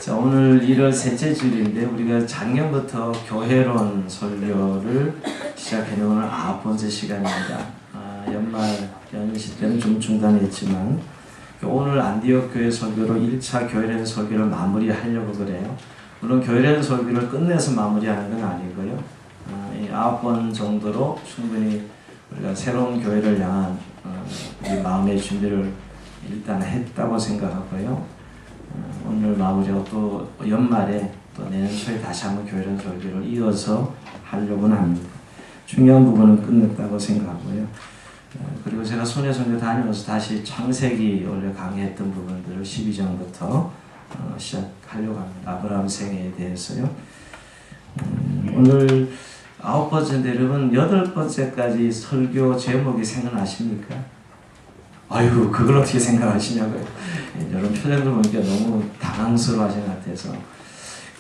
자, 오늘 1월 셋째 주일인데 우리가 작년부터 교회론 설교를 시작했는 오늘 9번째 시간입니다. 연말 연시 때는 좀 중단했지만 오늘 안디옥 교회 설교로 1차 교회론 설교를 마무리하려고 그래요. 물론 교회론 설교를 끝내서 마무리하는 건 아니고요. 이 9번 정도로 충분히 우리가 새로운 교회를 향한 우리 마음의 준비를 일단 했다고 생각하고요. 오늘 마무리하고 또 연말에 또 내년 초에 다시 한번 교회론 설교를 이어서 하려고는 합니다. 중요한 부분은 끝냈다고 생각하고요. 그리고 제가 손해 선교 다니면서 다시 창세기 원래 강의했던 부분들을 12장부터 시작하려고 합니다. 아브라함 생애에 대해서요. 오늘 9번째인데 여러분 8번째까지 설교 제목이 생각나십니까? 아이고 그걸 어떻게 생각하시냐고요. 여러분 표정을 보니까 너무 당황스러워 하시는 것 같아서.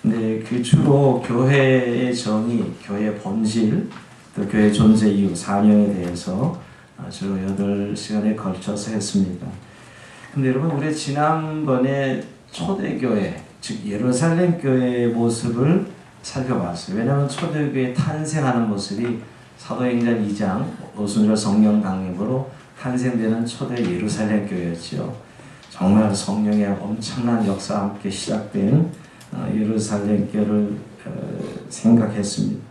근데 그 주로 교회의 정의, 교회의 본질, 또 교회의 존재 이유, 사명에 대해서 주로 8시간에 걸쳐서 했습니다. 근데 여러분 우리 지난번에 초대교회, 즉 예루살렘 교회의 모습을 살펴봤어요. 왜냐하면 초대교회 탄생하는 모습이 사도행전 2장 오순절 성령 강림으로 탄생되는 초대 예루살렘 교회였죠. 정말 성령의 엄청난 역사와 함께 시작된 예루살렘 교회를 생각했습니다.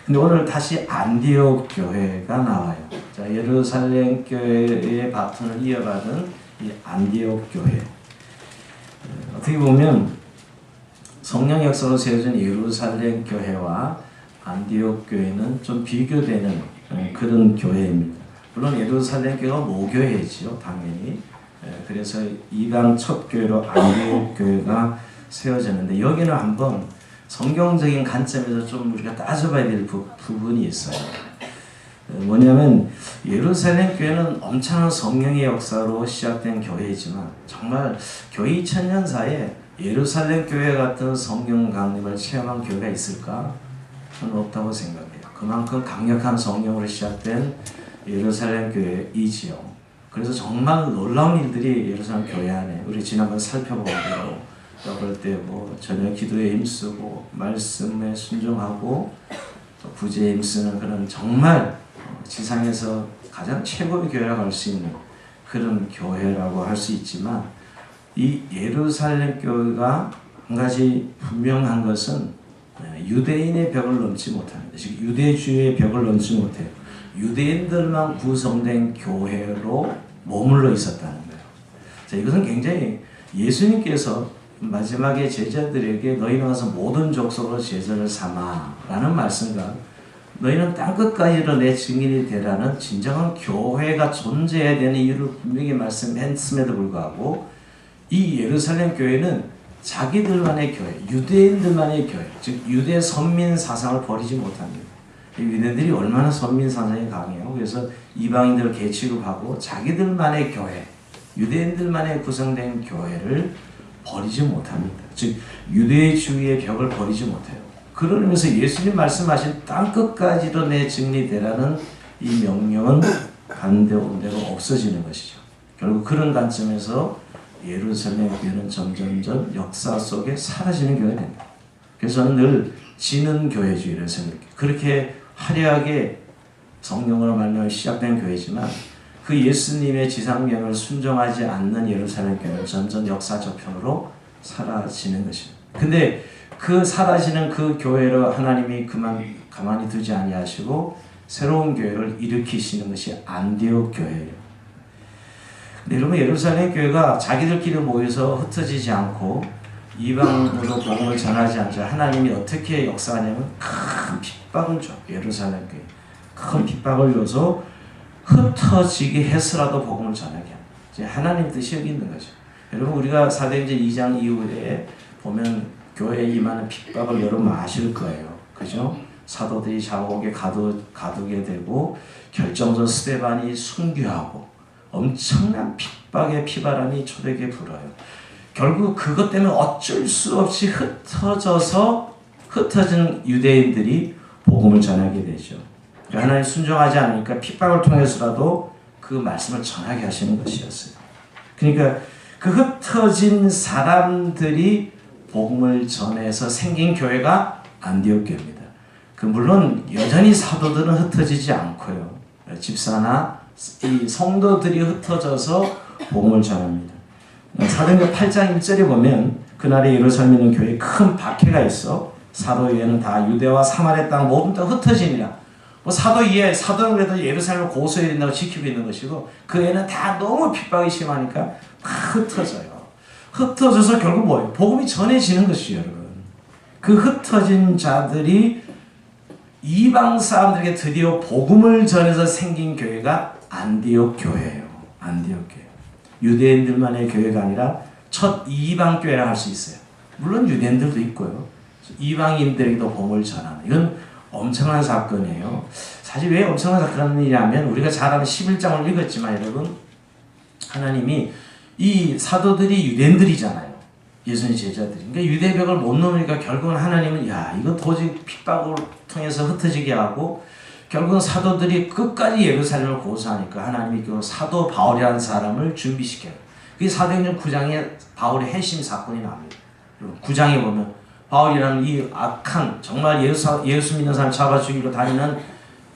근데 오늘 다시 안디옥 교회가 나와요. 자, 예루살렘 교회의 바톤을 이어받은 이 안디옥 교회. 어떻게 보면 성령 역사로 세워진 예루살렘 교회와 안디옥 교회는 좀 비교되는 그런 교회입니다. 물론 예루살렘 교회가 모교회지요, 당연히. 그래서 이방 첫 교회로 안디옥 교회가 세워졌는데 여기는 한번 성경적인 관점에서 좀 우리가 따져봐야 될 부분이 있어요. 뭐냐면 예루살렘 교회는 엄청난 성령의 역사로 시작된 교회이지만 정말 교회 2000년 사이에 예루살렘 교회 같은 성령 강림을 체험한 교회가 있을까? 저는 없다고 생각해요. 그만큼 강력한 성령으로 시작된 예루살렘 교회이지요. 그래서 정말 놀라운 일들이 예루살렘 교회 안에 우리 지난번 살펴보고 그럴 때 뭐 전혀 기도에 힘쓰고 말씀에 순종하고 또 구제에 힘쓰는 그런 정말 지상에서 가장 최고의 교회라고 할 수 있는 그런 교회라고 할 수 있지만 이 예루살렘 교회가 한 가지 분명한 것은 유대인의 벽을 넘지 못합니다. 즉 유대주의 벽을 넘지 못해요. 유대인들만 구성된 교회로 머물러 있었다는 거예요. 자, 이것은 굉장히 예수님께서 마지막에 제자들에게 너희는 가서 모든 족속으로 제자를 삼아 라는 말씀과 너희는 땅끝까지로 내 증인이 되라는 진정한 교회가 존재해야 되는 이유를 분명히 말씀했음에도 불구하고 이 예루살렘 교회는 자기들만의 교회, 유대인들만의 교회, 즉 유대 선민 사상을 버리지 못합니다. 유대인들이 얼마나 선민 사상이 강해요. 그래서 이방인들을 개취급하고 자기들만의 교회, 유대인들만의 구성된 교회를 버리지 못합니다. 즉 유대주의의 벽을 버리지 못해요. 그런 의미에서 예수님 말씀하신 땅끝까지도 내 증인이 되라는 이 명령은 반대로 없어지는 것이죠. 결국 그런 관점에서 예루살렘 교회는 점점점 역사 속에 사라지는 교회가 됩니다. 그래서 저는 늘 지는 교회주의를 생각해요. 그렇게 화려하게 성령으로 말미암아 시작된 교회지만 그 예수님의 지상명을 순종하지 않는 예루살렘 교회는 점점 역사 저편으로 사라지는 것입니다. 근데 그 사라지는 그 교회를 하나님이 가만히 두지 아니하시고 새로운 교회를 일으키시는 것이 안디옥 교회예요. 근데 여러분 예루살렘 교회가 자기들끼리 모여서 흩어지지 않고 이방으로 복음을 전하지 않자 하나님이 어떻게 역사하냐면 큰 핍박을 줘. 예루살렘 교회 큰 핍박을 줘서 흩어지게 해서라도 복음을 전하게 합니다. 하나님 뜻이 여기 있는 거죠. 여러분 우리가 사도행전 2장 이후에 보면 교회에 임하는 핍박을 여러분 아실 거예요. 그죠? 사도들이 자옥에 가두게 되고 결정적 스데반이 순교하고 엄청난 핍박의 피바람이 초대교회에 불어요. 결국 그것 때문에 어쩔 수 없이 흩어진 유대인들이 복음을 전하게 되죠. 하나님 순종하지 않으니까 핍박을 통해서라도 그 말씀을 전하게 하시는 것이었어요. 그러니까 그 흩어진 사람들이 복음을 전해서 생긴 교회가 안디옥 교회입니다. 물론 여전히 사도들은 흩어지지 않고요. 집사나 이 성도들이 흩어져서 복음을 전합니다. 사도행전 8장 1절에 보면 그날에 예루살렘에 있는 교회에 큰 박해가 있어 사도에게는 다 유대와 사마리아 땅 모든 다 흩어지니라. 사도는 그래도 예루살렘을 고소해야 된다고 지키고 있는 것이고 그 애는 다 너무 핍박이 심하니까 막 흩어져요. 흩어져서 결국 뭐예요? 복음이 전해지는 것이에요, 여러분. 그 흩어진 자들이 이방 사람들에게 드디어 복음을 전해서 생긴 교회가 안디옥 교회예요. 안디옥 교회. 유대인들만의 교회가 아니라 첫 이방 교회라 할 수 있어요. 물론 유대인들도 있고요. 이방인들에게도 복음을 전하는 이건 엄청난 사건이에요. 사실 왜 엄청난 사건이냐면 우리가 잘 아는 11장을 읽었지만 여러분 하나님이 이 사도들이 유대인들이잖아요. 예수님 제자들이. 그러니까 유대벽을 못 넘으니까 결국은 하나님은 이거 도저히 핍박을 통해서 흩어지게 하고 결국은 사도들이 끝까지 예루살렘을 고수하니까 하나님이 그 사도 바울이라는 사람을 준비시켜요. 그게 사도행전 9장에 바울의 해심 사건이 나옵니다. 9장에 보면 바울이라는 이 악한 정말 예수 믿는 사람 잡아 죽이러 다니는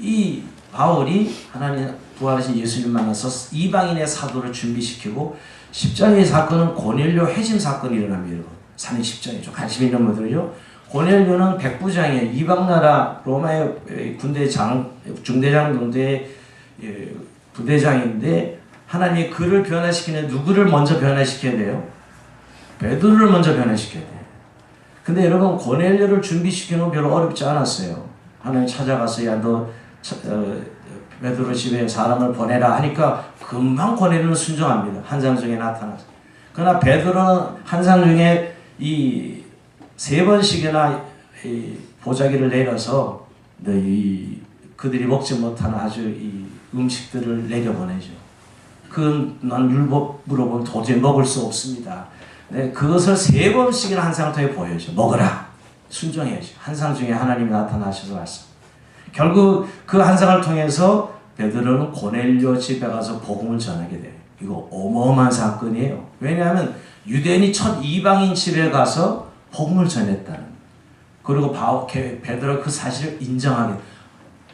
이 바울이 하나님 부활하신 예수님 만나서 이방인의 사도를 준비시키고 10장의 사건은 고넬료 해심 사건이 일어납니다. 3인 10장이죠. 관심 있는 분들이죠. 고넬료는 백부장이에요. 이방나라 로마의 중대장 정도의 부대장인데 하나님이 그를 변화시키는 누구를 먼저 변화시켜야 돼요? 베드로를 먼저 변화시켜야 돼요. 근데 여러분 고넬료를 준비시키는 건 별로 어렵지 않았어요. 하나님 찾아가서 너 베드로 집에 사람을 보내라 하니까 금방 고넬료는 순종합니다. 한상 중에 나타나서. 그러나 베드로는 한상 중에 이 3번씩이나 보자기를 내려서 그들이 먹지 못하는 아주 이 음식들을 내려보내죠. 난 율법으로 보면 도저히 먹을 수 없습니다. 네, 그것을 3번씩이나 한상을 통해 보여줘. 먹어라. 순종해야죠. 한상 중에 하나님이 나타나셔서 말씀. 결국 그 한상을 통해서 베드로는 고넬료 집에 가서 복음을 전하게 돼요. 이거 어마어마한 사건이에요. 왜냐하면 유대인이 첫 이방인 집에 가서 복음을 전했다는. 그리고 베드로가 그 사실을 인정하게,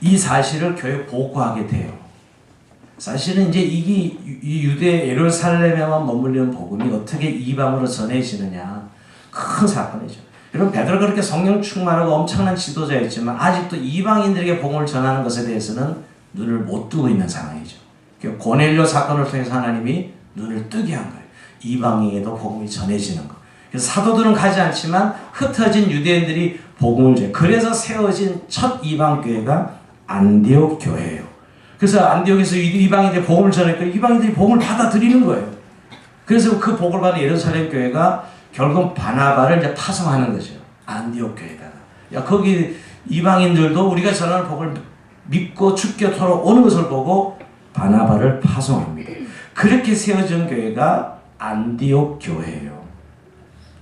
이 사실을 교회에 보고하게 돼요. 사실은 이제 이 유대 예루살렘에만 머물리는 복음이 어떻게 이방으로 전해지느냐 큰 사건이죠. 여러분 베드로가 그렇게 성령 충만하고 엄청난 지도자였지만 아직도 이방인들에게 복음을 전하는 것에 대해서는 눈을 못 뜨고 있는 상황이죠. 고넬료 사건을 통해서 하나님이 눈을 뜨게 한 거예요. 이방인에도 복음이 전해지는 것. 그래서 사도들은 가지 않지만 흩어진 유대인들이 복음을 전해요. 그래서 세워진 첫 이방 교회가 안디옥 교회예요. 그래서 안디옥에서 이방인들이 복음을 전하니까 이방인들이 복음을 받아들이는 거예요. 그래서 그 복을 받은 예루살렘 교회가 결국 바나바를 이제 파송하는 거죠. 안디옥 교회다가. 거기 이방인들도 우리가 전하는 복을 믿고 죽게 오는 것을 보고 바나바를 파송합니다. 그렇게 세워진 교회가 안디옥 교회예요.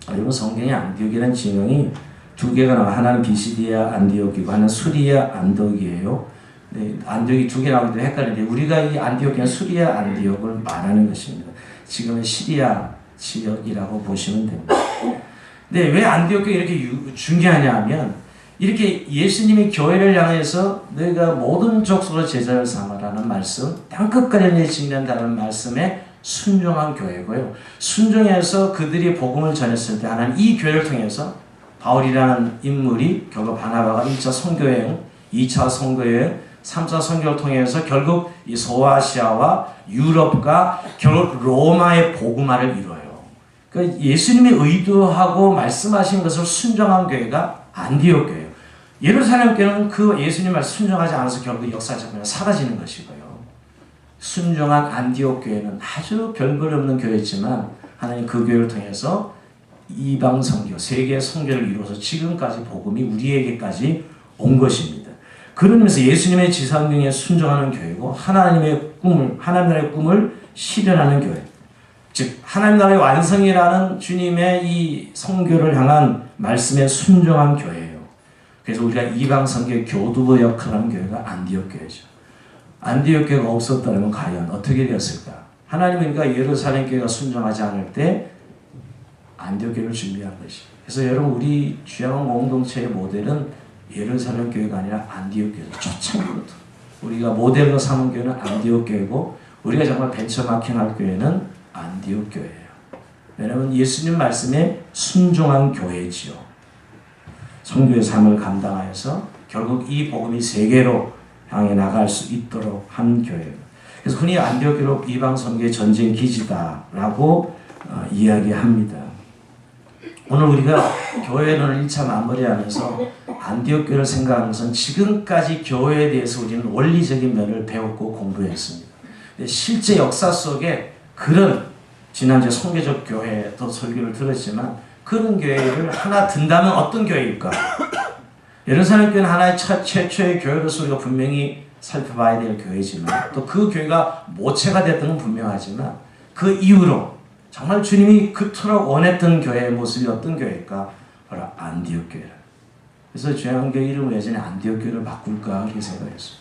여러분 성경에 안디옥이라는 지명이 2개가 나와요. 하나는 비시디아 안디옥이고 하나는 수리아 안디옥이에요. 네, 안디옥이 2개 나오기 때문에 헷갈리는데 우리가 이 안디옥이나 수리아 안디옥을 말하는 것입니다. 지금은 시리아 지역이라고 보시면 됩니다. 네, 왜 안디옥 교회가 이렇게 중요하냐 하면 이렇게 예수님이 교회를 향해서 너희가 모든 족속으로 제자를 삼아라는 말씀, 땅끝까지 증명한다는 말씀에 순종한 교회고요. 순종해서 그들이 복음을 전했을 때 하나님 이 교회를 통해서 바울이라는 인물이 결국 바나바가 1차 선교여행, 2차 선교여행, 3차 선교를 통해서 결국 이 소아시아와 유럽과 결국 로마의 복음화를 이뤄요. 그러니까 예수님이 의도하고 말씀하신 것을 순종한 교회가 안디옥 교회예요. 예루살렘 교회는 그 예수님 말씀 순종하지 않아서 결국 역사적으로 사라지는 것이고요. 순종한 안디옥 교회는 아주 별볼 없는 교회였지만 하나님 그 교회를 통해서 이방 선교, 세계 선교를 이루어서 지금까지 복음이 우리에게까지 온 것입니다. 그러면서 예수님의 지상명에 순종하는 교회고 하나님의 하나님 나라의 꿈을 실현하는 교회. 즉 하나님 나라의 완성이라는 주님의 이 선교를 향한 말씀에 순종한 교회예요. 그래서 우리가 이방 선교 교두보 역할을 하는 교회가 안디옥 교회죠. 안디옥 교회가 없었다면 과연 어떻게 되었을까? 하나님은 그러니까 예루살렘 교회가 순종하지 않을 때 안디옥 교회를 준비한 것이. 그래서 여러분 우리 주양원 공동체의 모델은 예루살렘 교회가 아니라 안디옥 교회. 초창기부터 우리가 모델로 삼은 교회는 안디옥 교회고 우리가 정말 벤처마킹할 교회는 안디옥 교회예요. 왜냐하면 예수님 말씀에 순종한 교회지요. 선교의 삶을 감당하여서 결국 이 복음이 세계로 향해 나갈 수 있도록 한 교회예요. 그래서 흔히 안디옥 교회로 이방 선교의 전쟁 기지다라고 이야기합니다. 오늘 우리가 교회론을 1차 마무리하면서 안디옥 교회를 생각하는 것은 지금까지 교회에 대해서 우리는 원리적인 면을 배웠고 공부했습니다. 실제 역사 속에 그런 지난주에 선교적 교회도 설교를 들었지만 그런 교회를 하나 든다면 어떤 교회일까? 예루살렘 교회는 하나의 최초의 교회로서 우리가 분명히 살펴봐야 될 교회지만 또 그 교회가 모체가 됐던 건 분명하지만 그 이후로 정말 주님이 그토록 원했던 교회의 모습이 어떤 교회일까? 바로 안디옥 교회라. 그래서 주양교회 이름을 예전에 안디옥 교회를 바꿀까 그렇게 생각했어요.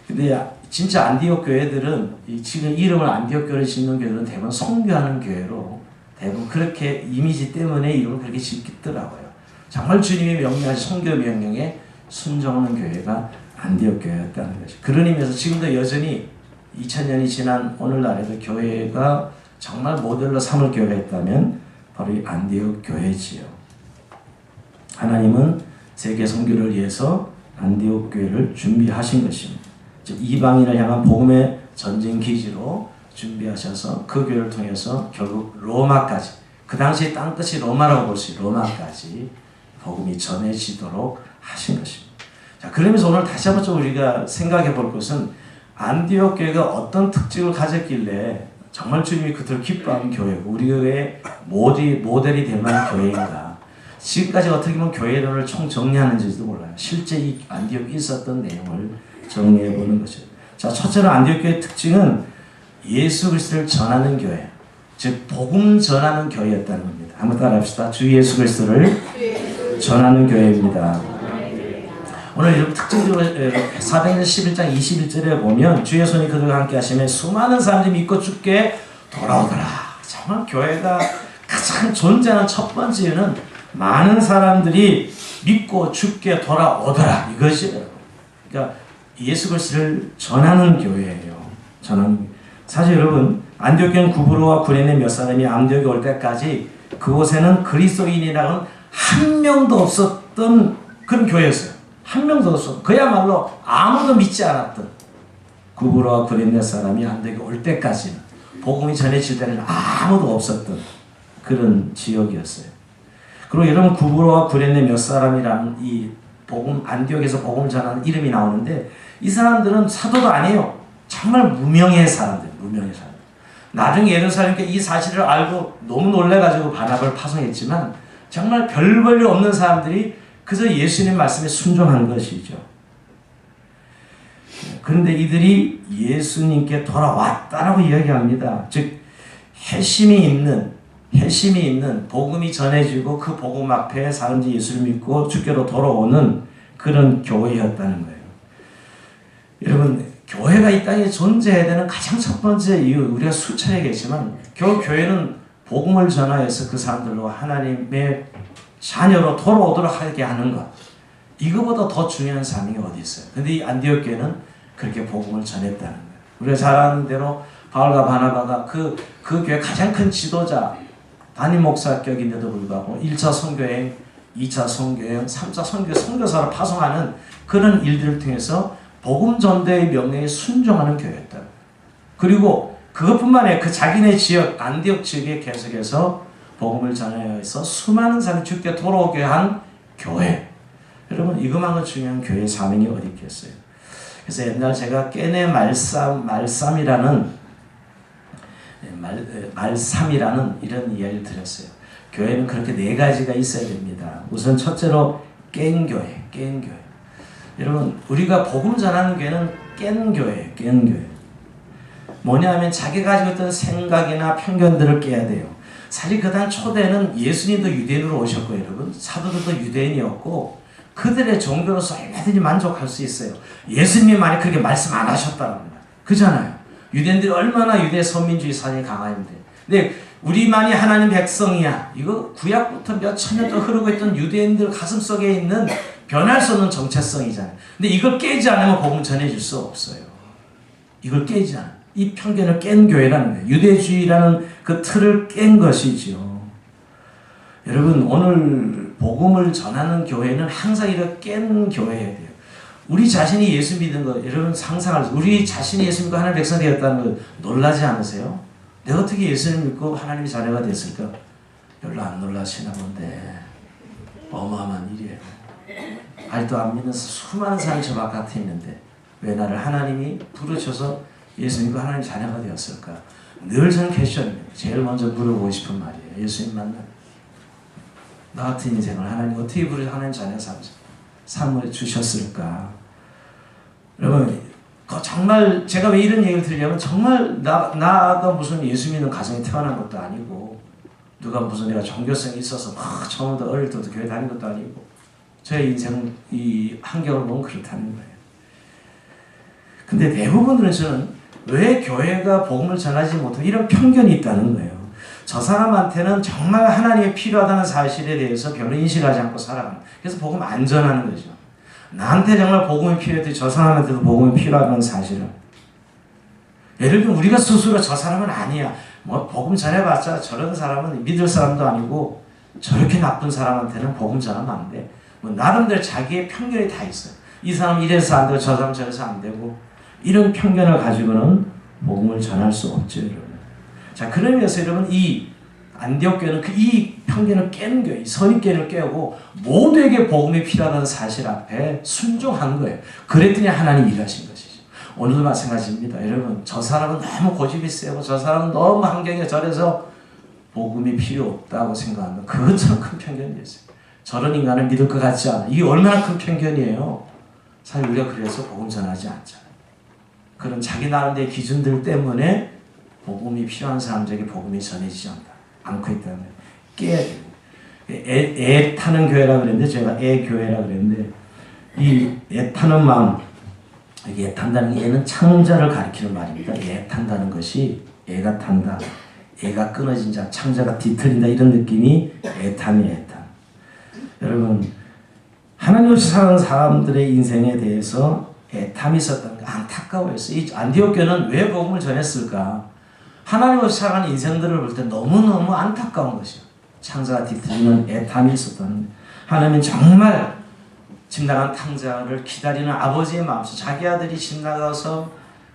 근데 진짜 안디옥 교회들은 지금 이름을 안디옥 교회를 짓는 교회들은 대부분 선교하는 교회로 대부분 그렇게 이미지 때문에 이름을 그렇게 짓더라고요. 정말 주님이 명령하신 선교 명령에 순종하는 교회가 안디옥 교회였다는 것이. 그런 의미에서 지금도 여전히 2000년이 지난 오늘날에도 교회가 정말 모델로 삼을 교회가 있다면 바로 이 안디옥 교회지요. 하나님은 세계 선교를 위해서 안디옥 교회를 준비하신 것입니다. 즉 이방인을 향한 복음의 전쟁 기지로 준비하셔서 그 교회를 통해서 결국 로마까지, 그 당시 땅끝이 로마라고 볼 수 있는 로마까지 복음이 전해지도록 하신 것입니다. 자, 그러면서 오늘 다시 한번 좀 우리가 생각해 볼 것은 안디옥 교회가 어떤 특징을 가졌길래 정말 주님이 그토록 기뻐하는 교회고 우리 교회의 모델이 될 만한 교회인가. 지금까지 어떻게 보면 교회론을 총정리하는지도 몰라요. 실제 이 안디옥에 있었던 내용을 정리해 보는 것이죠. 자, 첫째로 안디옥 교회의 특징은 예수 그리스도를 전하는 교회, 즉 복음 전하는 교회였다는 겁니다. 한번 따라합시다. 주 예수 그리스도를 전하는 교회입니다. 오늘 이런 특징적으로 사도행전 11장 21절에 보면 주의 손이 그들과 함께 하시며 수많은 사람들이 믿고 주께 돌아오더라. 정말 교회가 가장 존재하는 첫 번째 이유는 많은 사람들이 믿고 주께 돌아오더라. 이것이에요. 그러니까 예수 그리스도를 전하는 교회예요. 사실 여러분 안디옥 교회는 구브로와 구레네 몇 사람이 안디옥에 올 때까지 그곳에는 그리스도인이라고는 한 명도 없었던 그런 교회였어요. 한 명도 없었어. 그야말로 아무도 믿지 않았던 구브로와 구레네 사람이 안디옥에 올 때까지는 복음이 전해질 때는 아무도 없었던 그런 지역이었어요. 그리고 여러분 구브로와 구레네 몇 사람이라는 이 복음 안디옥에서 복음을 전하는 이름이 나오는데 이 사람들은 사도도 아니에요. 정말 무명의 사람들. 나중에 예루살렘 교회 이 사실을 알고 너무 놀래가지고 바나바를 파송했지만 정말 별 볼일 없는 사람들이 그저 예수님 말씀에 순종한 것이죠. 그런데 이들이 예수님께 돌아왔다라고 이야기합니다. 즉 핵심이 있는 복음이 전해지고 그 복음 앞에 사람들이 예수를 믿고 주께로 돌아오는 그런 교회였다는 거예요. 여러분 교회가 이 땅에 존재해야 되는 가장 첫 번째 이유, 우리가 수차례 얘기했지만 교회는 복음을 전하여서 그 사람들로 하나님의 자녀로 돌아오도록 하게 하는 것, 이거보다 더 중요한 사명이 어디 있어요. 근데 이 안디옥 교회는 그렇게 복음을 전했다는 거예요. 우리가 잘 아는 대로 바울과 바나바가 그 교회 가장 큰 지도자, 담임 목사격인데도 불구하고 1차 선교여행, 2차 선교여행, 3차 선교사로 파송하는 그런 일들을 통해서 복음 전도의 명령에 순종하는 교회였다. 그리고 그것뿐만 아니라 그 자기네 지역 안디옥 지역에 계속해서 복음을 전하여서 수많은 사람이 주께 돌아오게 한 교회. 여러분 이것만큼 중요한 교회의 사명이 어디 있겠어요. 그래서 옛날 제가 깨네 말삼이라는 이런 이야기를 드렸어요. 교회는 그렇게 네 가지가 있어야 됩니다. 우선 첫째로 깬 교회. 여러분 우리가 복음 전하는 교회는 깬 교회. 뭐냐면 자기가 가지고 있던 생각이나 편견들을 깨야 돼요. 사실 그당 초대는 예수님도 유대인으로 오셨고 여러분 사도들도 유대인이었고 그들의 종교로서 얼마든지 만족할 수 있어요. 예수님이 만약 그렇게 말씀 안 하셨다는 거예요. 그잖아요. 유대인들이 얼마나 유대 선민주의 사상이 강했는데. 근데 우리만이 하나님 백성이야. 이거 구약부터 몇 천 년 동안 흐르고 있던 유대인들 가슴속에 있는 변할 수 없는 정체성이잖아요. 근데 이걸 깨지 않으면 복음 전해줄 수 없어요. 이걸 깨지 않아. 이 편견을 깬 교회라는 거예요. 유대주의라는 그 틀을 깬 것이죠. 여러분, 오늘 복음을 전하는 교회는 항상 이렇게 깬 교회여야 돼요. 우리 자신이 예수 믿은 거, 여러분 상상할 수, 우리 자신이 예수 믿고 하나님의 백성이 되었다는 거 놀라지 않으세요? 내가 어떻게 예수를 믿고 하나님의 자녀가 됐을까? 별로 안 놀라시나 본데 어마어마한 일이에요. 아직도 안 믿는 수많은 사람이 저 바깥에 있는데 왜 나를 하나님이 부르셔서 예수 믿고 하나님의 자녀가 되었을까? 늘 저는 퀘스천입니다. 제일 먼저 물어보고 싶은 말이에요. 예수님 만나 나 같은 인생을 하나님 어떻게 부르셔 하나님 자녀 삶을 주셨을까? 여러분, 정말 제가 왜 이런 얘기를 드리냐면 정말 나가 무슨 예수 믿는 가정에 태어난 것도 아니고 누가 무슨 내가 종교성이 있어서 막 처음부터 어릴 때부터 교회 다닌 것도 아니고 저의 인생 이 환경을 보면 그렇다는 거예요. 근데 대부분들은 저는 왜 교회가 복음을 전하지 못하고 이런 편견이 있다는 거예요. 저 사람한테는 정말 하나님이 필요하다는 사실에 대해서 별로 인식하지 않고 살아가는. 그래서 복음 안 전하는 거죠. 나한테 정말 복음이 필요해도 저 사람한테도 복음이 필요하다는 사실을. 예를 들면 우리가 스스로 저 사람은 아니야. 뭐 복음 전해봤자 저런 사람은 믿을 사람도 아니고 저렇게 나쁜 사람한테는 복음 전하면 안 돼. 뭐 나름대로 자기의 편견이 다 있어요. 이 사람 이래서 안 되고 저 사람 저래서 안 되고 이런 편견을 가지고는 복음을 전할 수 없죠, 여러분. 자, 그러면서 여러분 이 안디옥 교회는 이 편견을 깬 교회, 선입견을 깨고 모두에게 복음이 필요하다는 사실 앞에 순종한 거예요. 그랬더니 하나님 일하신 것이죠. 오늘도 마찬가지입니다. 여러분, 저 사람은 너무 고집이 세고 저 사람은 너무 환경에 절해서 복음이 필요 없다고 생각하는 그건 참 큰 편견이었어요. 저런 인간을 믿을 것 같지 않아. 이게 얼마나 큰 편견이에요. 사실 우리가 그래서 복음 전하지 않잖아요. 그런 자기 나름대로의 기준들 때문에 복음이 필요한 사람들에게 복음이 전해지지 않고 있다는 거예요. 깨야 돼요. 애 타는 교회라고 그랬는데 제가 애 교회라고 그랬는데 이 애 타는 마음, 애 탄다는 게 애는 창자를 가리키는 말입니다. 애 탄다는 것이 애가 탄다. 애가 끊어진 자, 창자가 뒤틀린다 이런 느낌이 애탐이 애탐. 여러분, 하나님 없이 사는 사람들의 인생에 대해서 애탐이 있었다는 게 안타까워했어요. 이 안디옥 교회는 왜 복음을 전했을까? 하나님 없이 살아가는 인생들을 볼 때 너무너무 안타까운 것이요. 창자가 뒤틀리는 애탐이 있었다는 거예요. 하나님은 정말 집 나간 탕자를 기다리는 아버지의 마음속 자기 아들이 집 나가서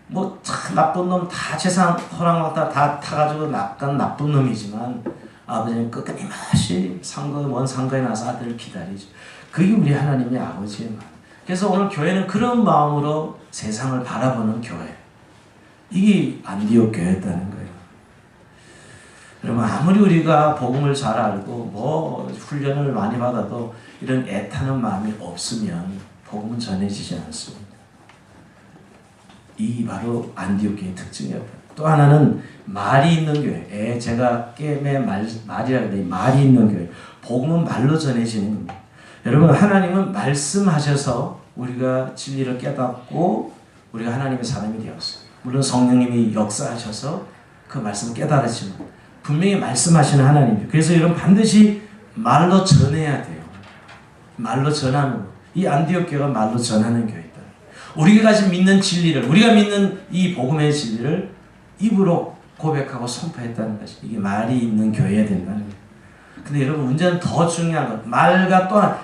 뭐 나쁜 놈 다 재산 허락받다 다 타가지고 약간 나쁜 놈이지만 아버지는 끊임없이 먼 상거에 나서 아들을 기다리죠. 그게 우리 하나님의 아버지의 마음. 그래서 오늘 교회는 그런 마음으로 세상을 바라보는 교회. 이게 안디옥 교회였다는 거예요. 여러분, 아무리 우리가 복음을 잘 알고 뭐 훈련을 많이 받아도 이런 애타는 마음이 없으면 복음은 전해지지 않습니다. 이 바로 안디옥 교회의 특징이었다. 또 하나는 말이 있는 교회. 제가 게임의 말이라고 해요. 말이 있는 교회. 복음은 말로 전해지는 겁니다. 여러분, 하나님은 말씀하셔서 우리가 진리를 깨닫고 우리가 하나님의 사람이 되었어요. 물론 성령님이 역사하셔서 그 말씀을 깨달았지만 분명히 말씀하시는 하나님이에요. 그래서 여러분 반드시 말로 전해야 돼요. 말로 전하는 것. 이 안디옥 교회가 말로 전하는 교회다. 우리가 지금 믿는 진리를, 우리가 믿는 이 복음의 진리를 입으로 고백하고 선포했다는 것이 이게 말이 있는 교회여야 된다는 거예요. 근데 여러분 문제는 더 중요한 건 말과 또한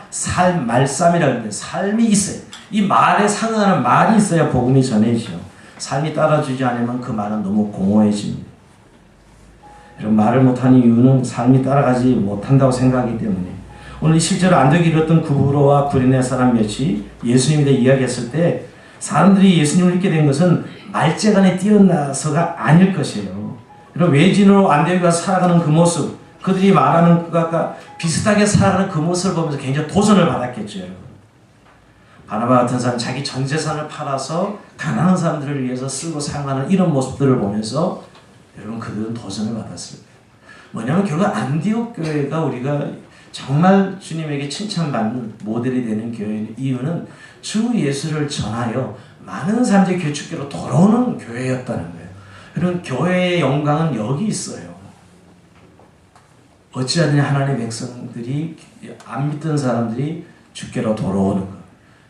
말씀이라고 하는데 삶이 있어요. 이 말에 상응하는 말이 있어야 복음이 전해지죠. 삶이 따라주지 않으면 그 말은 너무 공허해집니다. 여러분, 말을 못하는 이유는 삶이 따라가지 못한다고 생각하기 때문에 오늘 실제로 안디옥에 이뤘던 구브로와 구레네 사람 몇이 예수님에 대해 이야기했을 때 사람들이 예수님을 믿게 된 것은 말재간에 뛰어나서가 아닐 것이에요. 여러분, 외진으로 안디옥에 가서 살아가는 그 모습, 그들이 말하는 것과 비슷하게 살아가는 그 모습을 보면서 굉장히 도전을 받았겠죠. 여러분. 바나바 같은 사람 자기 전 재산을 팔아서 가난한 사람들을 위해서 쓰고 사용하는 이런 모습들을 보면서 여러분 그들은 도전을 받았어요. 뭐냐면 결국 안디옥 교회가 우리가 정말 주님에게 칭찬받는 모델이 되는 교회의 이유는 주 예수를 전하여 많은 사람들이 교축교로 돌아오는 교회였다는 거예요. 그런 교회의 영광은 여기 있어요. 어찌하든지 하나님의 백성들이 안 믿던 사람들이 주께로 돌아오는 것.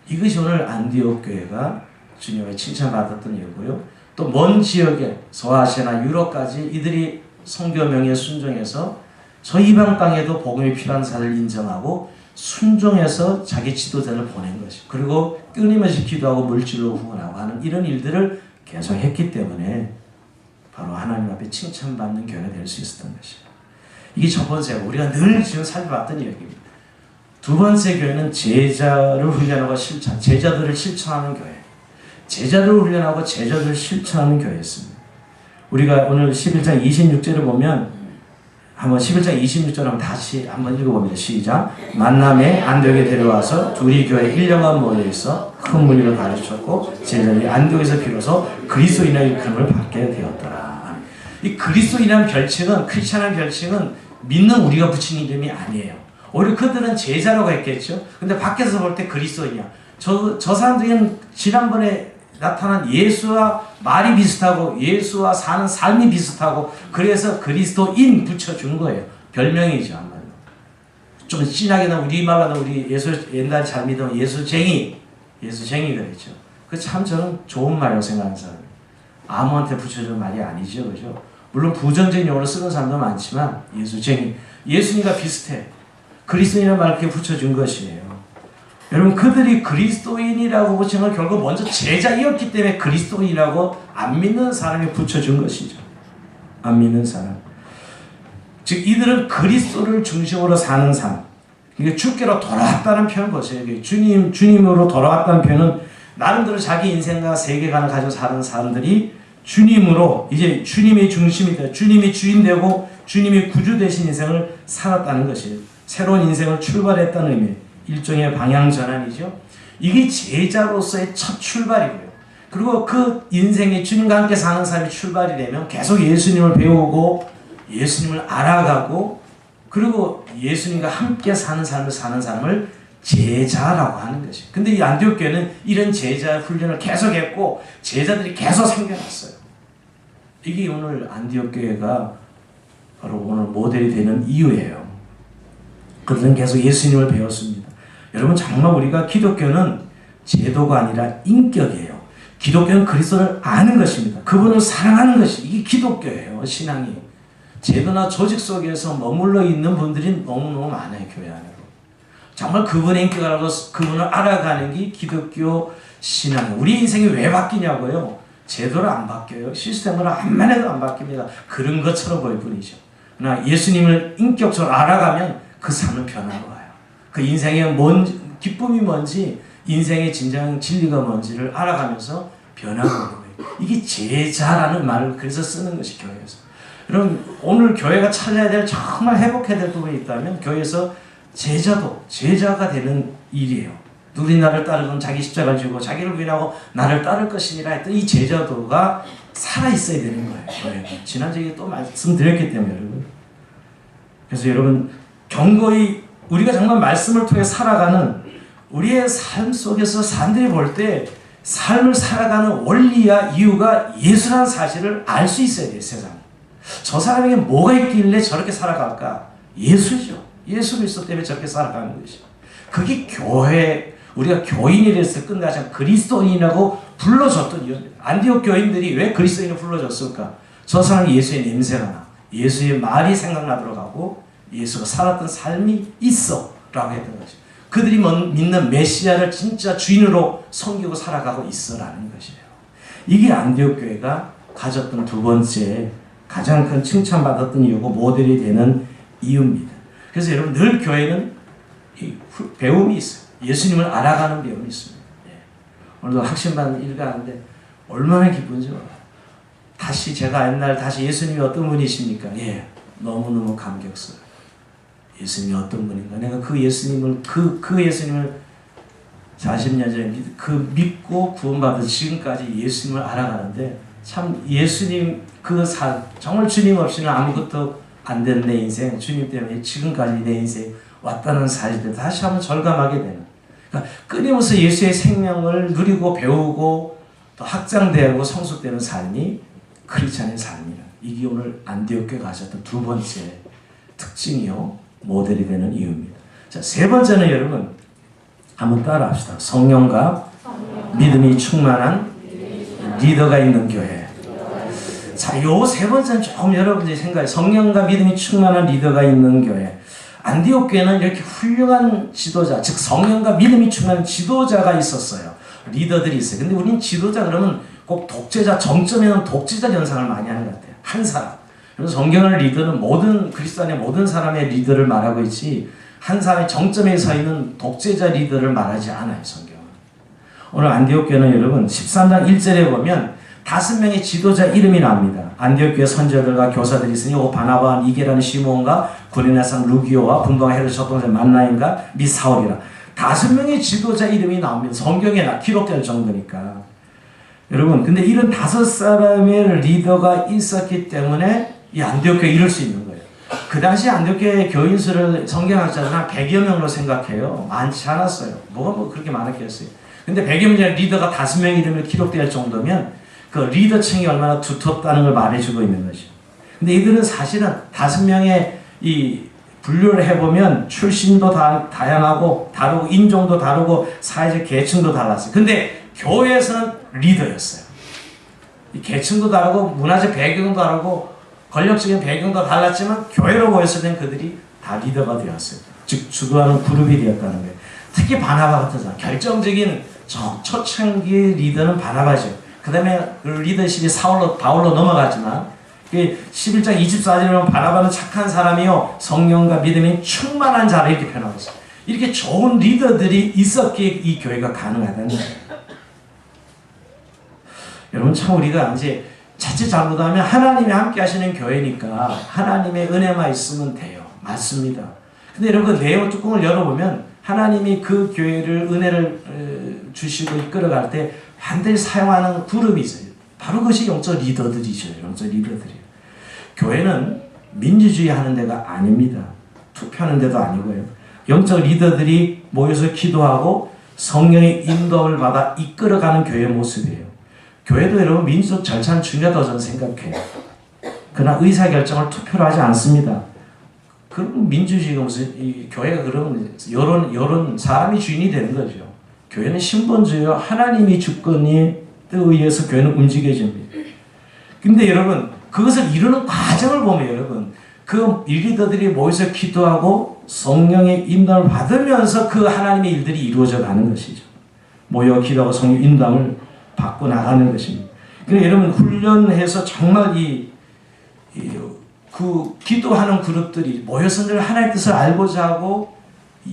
이것이 오늘 안디옥 교회가 주님의 칭찬받았던 이유고요. 또 먼 지역에 소아시아나 유럽까지 이들이 선교 명에 순종해서 저 이방 땅에도 복음이 필요한 사를 인정하고 순종해서 자기 지도자를 보낸 것이. 그리고 끊임없이 기도하고 물질로 후원하고 하는 이런 일들을 계속 했기 때문에 바로 하나님 앞에 칭찬받는 교회가 될 수 있었던 것이에요. 이게 첫 번째고 우리가 늘 지금 살펴봤던 이야기입니다. 두 번째 교회는 제자를 훈련하고 제자들을 실천하는 교회. 제자를 훈련하고 제자들을 실천하는 교회였습니다. 우리가 오늘 11장 26절을 보면 한번 11장 26절 한번 다시 한번 읽어봅니다. 시작. 만남에 안디옥에 데려와서 둘이 교회 1년간 모여있어 큰 무리를 가르쳤고 제자들이 안디옥에서 비로소 그리스도인의 일컬음을 받게 되었더라. 이 그리스도인이라는 별칭은 크리스찬이라는 별칭은 믿는 우리가 붙인 이름이 아니에요. 오히려 그들은 제자라고 했겠죠. 근데 밖에서 볼 때 그리스도인이야. 저 사람들은 지난번에 나타난 예수와 말이 비슷하고 예수와 사는 삶이 비슷하고 그래서 그리스도인 붙여준 거예요. 별명이죠. 한마디로. 좀 진하게는 우리말로는 우리 예수 옛날에 잘 믿으면 예수쟁이 그랬죠. 그 참 저는 좋은 말이라고 생각하는 사람이에요. 아무한테 붙여준 말이 아니죠. 그죠? 물론 부정적인 용어로 쓰는 사람도 많지만 예수쟁이. 예수님과 비슷해. 그리스도인이라는 말을 이렇게 붙여준 것이에요. 여러분 그들이 그리스도인이라고 붙인 건 결국 먼저 제자이었기 때문에 그리스도인이라고 안 믿는 사람이 붙여준 것이죠. 안 믿는 사람. 즉 이들은 그리스도를 중심으로 사는 삶. 이게 주께로 돌아왔다는 표현 보세요. 주님으로 돌아왔다는 표현은 나름대로 자기 인생과 세계관을 가지고 사는 사람들이 주님으로 이제 주님이 중심이 되고 주님이 주인 되고 주님이 구주 되신 인생을 살았다는 것이에요. 새로운 인생을 출발했다는 의미. 일종의 방향 전환이죠. 이게 제자로서의 첫 출발이고요. 그리고 그 인생이 주님과 함께 사는 삶이 출발이 되면 계속 예수님을 배우고 예수님을 알아가고 그리고 예수님과 함께 사는 삶을 사는 사람을 제자라고 하는 것이에요. 근데 이 안디옥 교회는 이런 제자 훈련을 계속했고 제자들이 계속 생겨났어요. 이게 오늘 안디옥 교회가 바로 오늘 모델이 되는 이유예요. 그들은 계속 예수님을 배웠습니다. 여러분 정말 우리가 기독교는 제도가 아니라 인격이에요. 기독교는 그리스도를 아는 것입니다. 그분을 사랑하는 것이 이게 기독교예요. 신앙이. 제도나 조직 속에서 머물러 있는 분들이 너무너무 많아요. 교회 안에. 정말 그분의 인격을 알고 그분을 알아가는 게 기독교 신앙이에요. 우리 인생이 왜 바뀌냐고요. 제도로 안 바뀌어요. 시스템으로 암만 해도 안 바뀝니다. 그런 것처럼 보일 뿐이죠. 그러나 예수님을 인격적으로 알아가면 그 삶은 변화로 와요. 그 인생의 기쁨이 뭔지 인생의 진정 진리가 뭔지를 알아가면서 변화가 오는 거예요. 이게 제자라는 말을 그래서 쓰는 것이 교회에서. 여러분 오늘 교회가 찾아야 될 정말 회복해야 될 부분이 있다면 교회에서 제자가 되는 일이에요. 누구리 나를 따르건 자기 십자가를 지고 자기를 부인하고 나를 따를 것이니라 했던 이 제자도가 살아있어야 되는 거예요. 교회가. 지난주에 또 말씀드렸기 때문에 여러분. 그래서 여러분 경고히 우리가 정말 말씀을 통해 살아가는 우리의 삶 속에서 사람들이 볼 때 삶을 살아가는 원리와 이유가 예수라는 사실을 알 수 있어야 돼요. 세상. 저 사람에게 뭐가 있길래 저렇게 살아갈까? 예수죠. 예수 그리스도 때문에 저렇게 살아가는 것이죠. 그게 교회, 우리가 교인이라서 끝나지 않고 그리스도인이라고 불러줬던 이유. 안디옥 교인들이 왜 그리스도인을 불러줬을까? 저 사람이 예수의 냄새가 나. 예수의 말이 생각나도록 하고 예수가 살았던 삶이 있어 라고 했던 거죠. 그들이 믿는 메시아를 진짜 주인으로 섬기고 살아가고 있어라는 것이에요. 이게 안디옥 교회가 가졌던 두 번째 가장 큰 칭찬받았던 이유고 모델이 되는 이유입니다. 그래서 여러분 늘 교회는 배움이 있어요. 예수님을 알아가는 배움이 있습니다. 오늘도 학신반 일가하는데 얼마나 기쁜지 몰라요. 다시 예수님이 어떤 분이십니까? 너무너무 감격스러워요. 예수님이 어떤 분인가? 내가 그 예수님을 40년 전에 믿고 구원받은 지금까지 예수님을 알아가는데 참 예수님 정말 주님 없이는 아무것도 안 된 내 인생, 주님 때문에 지금까지 내 인생 왔다는 사실을 다시 한번 절감하게 되는. 그러니까 끊임없이 예수의 생명을 누리고 배우고 또 확장되고 성숙되는 삶이 크리스찬의 삶이라. 이게 오늘 안디옥교회가 가졌던 두 번째 특징이요 모델이 되는 이유입니다. 자, 세 번째는 여러분 한번 따라합시다. 성령과 믿음이 충만한 리더가 있는 교회. 자, 요 세 번째는 조금 여러분들이 생각해. 성령과 믿음이 충만한 리더가 있는 교회. 안디옥 교회는 이렇게 훌륭한 지도자, 즉 성령과 믿음이 충만한 지도자가 있었어요. 리더들이 있어요. 근데 우린 지도자 그러면 꼭 독재자, 정점에는 독재자 현상을 많이 하는 것 같아요. 한 사람. 그래서 성경의 리더는 모든 그리스도인의 모든 사람의 리더를 말하고 있지 한 사람의 정점에 서 있는 독재자 리더를 말하지 않아요. 성경은. 오늘 안디옥 교회는 여러분 13장 1절에 보면 5명의 지도자 이름이 나옵니다. 안디옥 교회 선지자들과 교사들이 있으니 바나바, 니게라는 시몬과 구레네 사람 루기오와 분봉 헤롯 젖동생 만나인과 및 사울이라. 5명의 지도자 이름이 나옵니다. 성경에 기록될 정도니까. 여러분, 근데 이런 5사람의 리더가 있었기 때문에 이 안디옥 교회 이룰 수 있는 거예요. 그 당시 안디옥 교회 교인 수를 성경학자들은 한 100여 명으로 생각해요. 많지 않았어요. 뭐가 그렇게 많았겠어요. 근데 100여 명의 리더가 5명 이름을 기록될 정도면 그 리더층이 얼마나 두텁다는 걸 말해주고 있는 거죠. 근데 이들은 사실은 5명의 이 분류를 해보면 출신도 다양하고 다르고 인종도 다르고 사회적 계층도 달랐어요. 근데 교회에서는 리더였어요. 이 계층도 다르고 문화적 배경도 다르고 권력적인 배경도 달랐지만 교회로 모였을 땐 그들이 다 리더가 되었어요. 즉 주도하는 그룹이 되었다는 거예요. 특히 바나바 같은 사람, 결정적인 초창기의 리더는 바나바죠. 그 다음에 그 리더십이 바울로 넘어가지만 11장 24절에 보면 바나바는 착한 사람이요 성령과 믿음이 충만한 자라 이렇게 표현하고 있어요. 이렇게 좋은 리더들이 있었기에 이 교회가 가능하다는 거예요. 여러분 참 우리가 이제 자칫 잘못하면 하나님이 함께 하시는 교회니까 하나님의 은혜만 있으면 돼요. 맞습니다. 근데 여러분 그 내용 뚜껑을 열어보면 하나님이 그 교회를 은혜를 주시고 이끌어갈 때 반드시 사용하는 그룹이 있어요. 바로 그것이 영적 리더들이죠. 영적 리더들이에요. 교회는 민주주의 하는 데가 아닙니다. 투표하는 데도 아니고요. 영적 리더들이 모여서 기도하고 성령의 인도를 받아 이끌어가는 교회의 모습이에요. 교회도 여러분 민주적 절차는 중요하다고 저는 생각해요. 그러나 의사결정을 투표로 하지 않습니다. 그럼 민주주의가 무슨 이 교회가 그러면 여론 사람이 주인이 되는 거죠. 교회는 신본주의와 하나님이 주권에 의해서 교회는 움직여집니다. 근데 여러분 그것을 이루는 과정을 보면 여러분 그 리더들이 모여서 기도하고 성령의 인도를 받으면서 그 하나님의 일들이 이루어져 가는 것이죠. 모여 기도하고 성령 인도를 받고 나가는 것입니다. 그러니까 여러분 훈련해서 정말 그 기도하는 그룹들이 모여서 늘 하나님의 뜻을 알고자 하고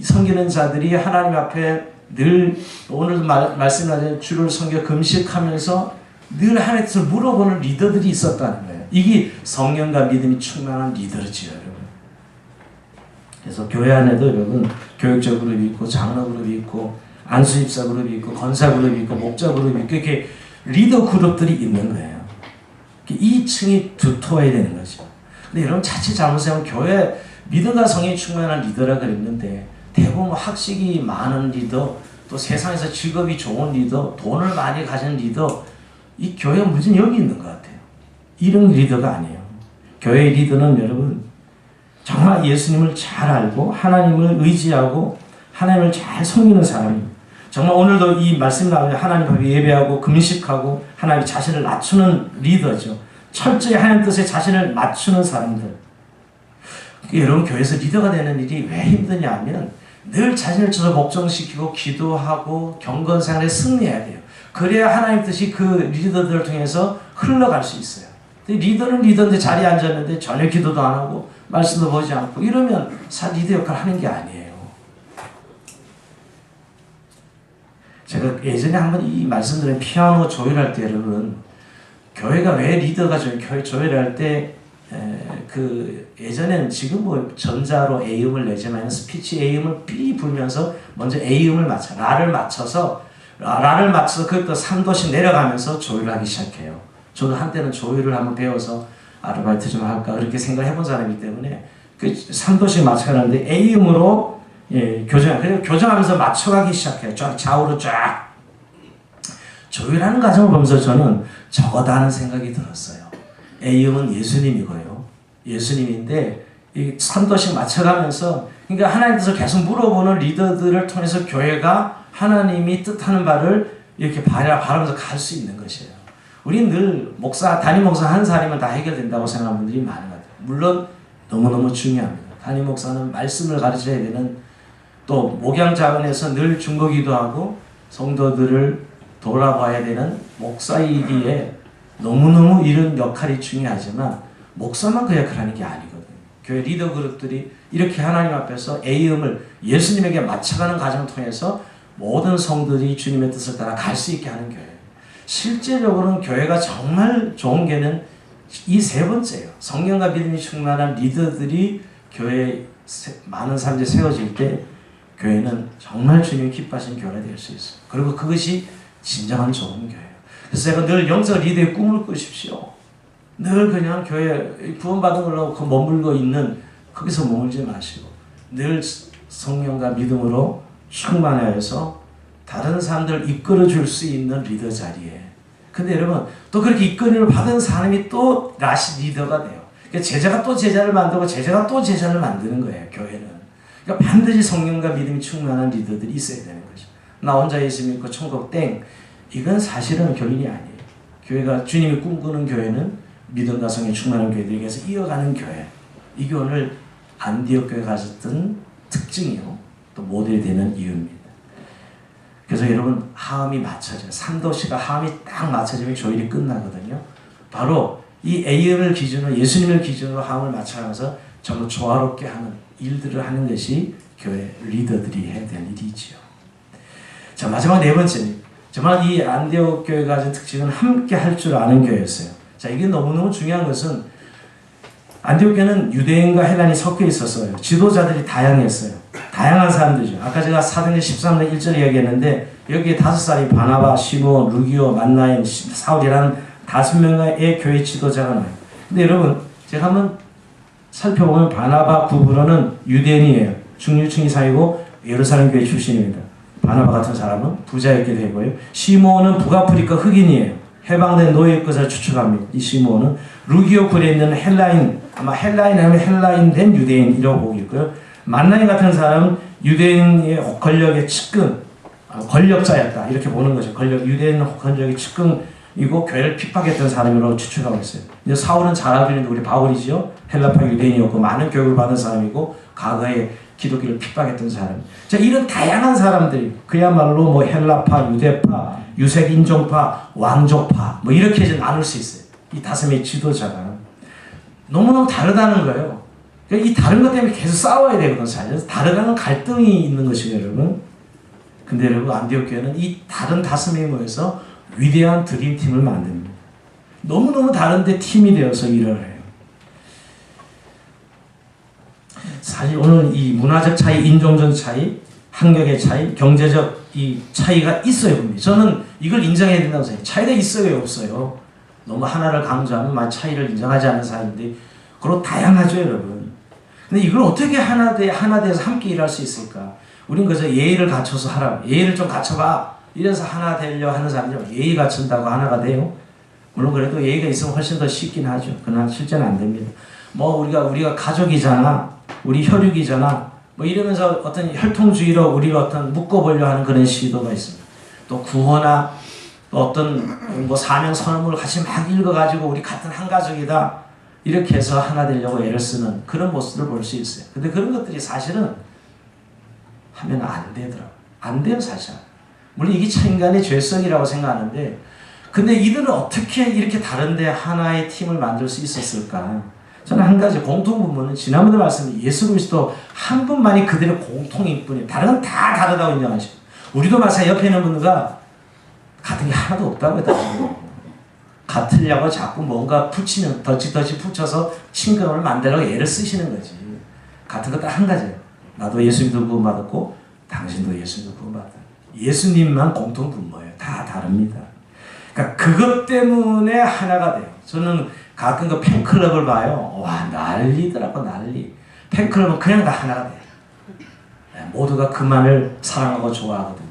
섬기는 자들이 하나님 앞에 늘 오늘 말씀하신 주를 섬겨 금식하면서 늘 하나님의 뜻을 물어보는 리더들이 있었다는 거예요. 이게 성령과 믿음이 충만한 리더지요, 여러분. 그래서 교회 안에도 여러분 교육자 그룹이 있고 장로 그룹이 있고 안수집사 그룹이 있고 권사 그룹이 있고 목자 그룹이 있고 이렇게 리더 그룹들이 있는 거예요. 이 층이 두터워야 되는 거죠. 근데 여러분 자칫 잘못하면 교회 믿음과 성령이 충만한 리더라 그랬는데 대부분 학식이 많은 리더, 또 세상에서 직업이 좋은 리더, 돈을 많이 가진 리더, 이 교회가 무슨 여기 있는 것 같아요. 이런 리더가 아니에요. 교회의 리더는 여러분 정말 예수님을 잘 알고 하나님을 의지하고 하나님을 잘 섬기는 사람입니다. 정말 오늘도 이 말씀 나오면 하나님 앞에 예배하고 금식하고 하나님 자신을 낮추는 리더죠. 철저히 하나님 뜻에 자신을 맞추는 사람들. 여러분 교회에서 리더가 되는 일이 왜 힘드냐 하면 늘 자신을 쳐서 복종시키고 기도하고 경건생활에 승리해야 돼요. 그래야 하나님 뜻이 그 리더들을 통해서 흘러갈 수 있어요. 리더는 리더인데 자리에 앉았는데 전혀 기도도 안 하고 말씀도 보지 않고 이러면 리더 역할을 하는 게 아니에요. 제가 예전에 한번 이 말씀드린 피아노 조율할 때 여러분 교회가 왜 리더가 교회 조율할 때 그 예전에는 지금 뭐 전자로 A음을 내지만 스피치 A음을 B 불면서 먼저 A음을 맞춰 라를 맞춰서 그것도 3도씩 내려가면서 조율하기 시작해요. 저도 한때는 조율을 한번 배워서 아르바이트 좀 할까 그렇게 생각을 해본 사람이기 때문에 그 3도씩 맞춰가는데 A음으로 그리고 교정하면서 맞춰가기 시작해요. 쫙 좌우로 쫙 조율하는 과정을 보면서 저는 저거다 하는 생각이 들었어요. A형은 예수님이고요. 예수님인데 이 3도씩 맞춰가면서 그러니까 하나님 뜻을 계속 물어보는 리더들을 통해서 교회가 하나님이 뜻하는 바를 이렇게 바라면서 갈 수 있는 것이에요. 우리는 늘 담임 목사 한 사람이면 다 해결된다고 생각하는 분들이 많은 것 같아요. 물론 너무너무 중요합니다. 담임 목사는 말씀을 가르쳐야 되는, 또 목양 자원에서 늘 중보기도 하고 성도들을 돌아봐야 되는 목사이기에 너무너무 이런 역할이 중요하지만 목사만 그 역할을 하는 게 아니거든요. 교회 리더 그룹들이 이렇게 하나님 앞에서 A음을 예수님에게 맞춰가는 과정을 통해서 모든 성들이 주님의 뜻을 따라 갈 수 있게 하는 교회예요. 실제적으로는 교회가 정말 좋은 게는 이 세 번째예요. 성령과 믿음이 충만한 리더들이 교회에 많은 사람들이 세워질 때 교회는 정말 주님이 기뻐하시는 교회가 될 수 있어요. 그리고 그것이 진정한 좋은 교회예요. 그래서 제가 늘 영적 리더의 꿈을 꾸십시오. 늘 그냥 교회 구원받은 걸로 머물고 있는 거기서 머물지 마시고 늘 성령과 믿음으로 충만하여서 다른 사람들을 이끌어 줄 수 있는 리더 자리에. 근데 여러분 또 그렇게 이끌림을 받은 사람이 또 라시 리더가 돼요. 그러니까 제자가 또 제자를 만들고 제자가 또 제자를 만드는 거예요. 교회는. 그러니까 반드시 성령과 믿음이 충만한 리더들이 있어야 되는 거죠. 나 혼자 예수 믿고 천국 땡. 이건 사실은 교인이 아니에요. 교회가 주님이 꿈꾸는 교회는 믿음과 성령이 충만한 교회들에게서 이어가는 교회. 이게 오늘 안디옥 교회가 가졌던 특징이요. 또 모델이 되는 이유입니다. 그래서 여러분 하음이 맞춰져요. 3도시가 하음이 딱 맞춰지면 조율이 끝나거든요. 바로 이 A음을 기준으로 예수님을 기준으로 하음을 맞춰가면서 정말 조화롭게 하는 일들을 하는 것이 교회 리더들이 해야 될 일이지요. 자, 마지막 네 번째입니다. 정말 이 안디옥 교회가 가진 특징은 함께 할 줄 아는 교회였어요. 자, 이게 너무너무 중요한 것은 안디옥 교회는 유대인과 헬란이 섞여 있었어요. 지도자들이 다양했어요. 다양한 사람들이죠. 아까 제가 사도행전 13장 1절 이야기했는데 여기에 5사람이 바나바, 시몬, 루기오, 만나인, 사울이라는 5명의 교회 지도자가 나와요. 근데 여러분 제가 한번 살펴보면 바나바 구브로는 유대인이에요. 중류층 이상이고 예루살렘 교회 출신입니다. 바나바 같은 사람은 부자였게 되고요. 시몬은 북아프리카 흑인이에요. 해방된 노예 것을 추측합니다. 이 시몬은 루기오 굴에 있는 헬라인, 아마 헬라인 아니면 헬라인된 유대인이라고 보고 있고요. 만나인 같은 사람은 유대인의 권력의 측근, 권력자였다 이렇게 보는 거죠. 유대인 권력의 측근이고 교회를 핍박했던 사람으로 추측하고 있어요. 이제 사울은 잘 알고 있는 우리 바울이죠. 헬라파 유대인이었고 많은 교육을 받은 사람이고 과거에 기독교를 핍박했던 사람. 자, 이런 다양한 사람들이 그야말로 뭐 헬라파, 유대파, 유색인종파, 왕족파 뭐 이렇게 이제 나눌 수 있어요. 이 5명의 지도자가 너무너무 다르다는 거예요. 그러니까 이 다른 것 때문에 계속 싸워야 되거든요. 사실 다르다는 갈등이 있는 것이죠, 여러분. 근데 여러분 안디옥 교회는 이 다른 5명이 모여서 위대한 드림팀을 만듭니다. 너무너무 다른데 팀이 되어서 일을 해요. 사실 오늘 이 문화적 차이, 인종적 차이, 학력의 차이, 경제적 이 차이가 있어요. 저는 이걸 인정해야 된다고 생각해요. 차이가 있어요, 없어요? 너무 하나를 강조하면 차이를 인정하지 않는 사람인데 그리고 다양하죠, 여러분. 근데 이걸 어떻게 하나 돼서 함께 일할 수 있을까? 우린 그저 예의를 갖춰서 하라고. 예의를 좀 갖춰봐. 이래서 하나 되려 하는 사람들 예의 갖춘다고 하나가 돼요? 물론 그래도 예의가 있으면 훨씬 더 쉽긴 하죠. 그러나 실제는 안 됩니다. 뭐 우리가 가족이잖아. 우리 혈육이잖아. 뭐 이러면서 어떤 혈통주의로 우리를 어떤 묶어보려 하는 그런 시도가 있습니다. 또 구호나 또 어떤 뭐 사명 선언문을 같이 막 읽어가지고 우리 같은 한 가족이다. 이렇게 해서 하나 되려고 애를 쓰는 그런 모습을 볼 수 있어요. 근데 그런 것들이 사실은 하면 안 되더라고요. 안 돼요, 사실. 물론 이게 인간의 죄성이라고 생각하는데 근데 이들은 어떻게 이렇게 다른데 하나의 팀을 만들 수 있었을까? 저는 한 가지 공통부분은 지난번에 말씀드린 예수 그리스도 한 분만이 그들의 공통인 뿐이에요. 다른 건 다 다르다고 인정하시고 우리도 마찬가지 옆에 있는 분과 같은 게 하나도 없다고 해요. 같으려고 자꾸 뭔가 붙이면 덧치 붙여서 친근함을 만들려고 애를 쓰시는 거지. 같은 거 딱 한 가지예요. 나도 예수님도 구원받았고 당신도 예수님도 구원받았다. 예수님만 공통분모예요. 다 다릅니다. 그러니까 그것 때문에 하나가 돼요. 저는 가끔 그 팬클럽을 봐요. 와, 난리더라고, 난리. 팬클럽은 그냥 다 하나가 돼요. 모두가 그만을 사랑하고 좋아하거든요.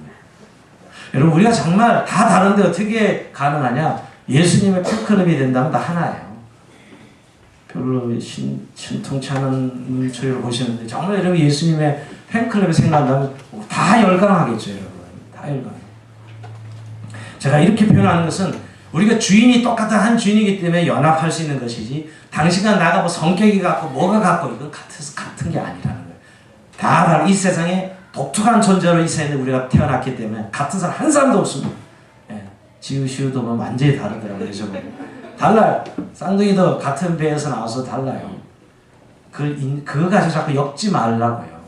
여러분, 우리가 정말 다 다른데 어떻게 가능하냐? 예수님의 팬클럽이 된다면 다 하나예요. 별로 신통치 않은 저희를 보시는데 정말 여러분 예수님의 팬클럽에 생각한다면 다 열광하겠죠. 여러분 다 열광해요. 제가 이렇게 표현하는 것은 우리가 주인이 똑같은 한 주인이기 때문에 연합할 수 있는 것이지 당신과 나가 뭐 성격이 같고 뭐가 같고 이건 같은 게 아니라는 거예요. 다 다른 이 세상에 독특한 존재로 이 세상에 우리가 태어났기 때문에 같은 사람 한 사람도 없습니다. 예, 지우시우도 뭐 완전히 다르더라고요. 달라요. 쌍둥이도 같은 배에서 나와서 달라요. 그거 가지고 자꾸 엮지 말라고요.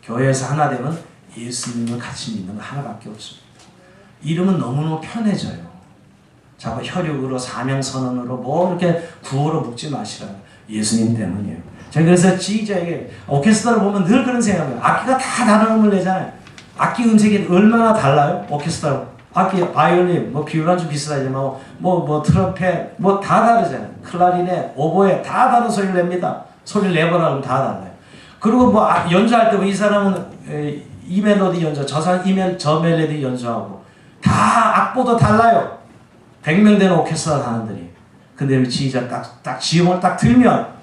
교회에서 하나 되면 예수님을 같이 믿는 거 하나밖에 없습니다. 이름은 너무너무 편해져요. 자꾸 혈육으로 사명선언으로 뭐 이렇게 구호로 묶지 마시라. 예수님 때문이에요. 제가 그래서 지휘자에게 오케스트라를 보면 늘 그런 생각을 해요. 악기가 다 다른 음을 내잖아요. 악기 음색이 얼마나 달라요? 오케스트라 악기, 바이올린, 뭐 비올라는 좀 비슷하지만 뭐 트럼펫 뭐 다 다르잖아요. 클라리넷, 오보에 다 다른 소리를 냅니다. 소리를 내보라 하면 다 달라요. 그리고 뭐 연주할 때 이 사람은 이 멜로디 연주, 저 사람 저 멜로디 연주하고 다 악보도 달라요. 100명 되는 오케스트라 사람들이. 근데 우리 지휘자 딱 지음을 딱 들면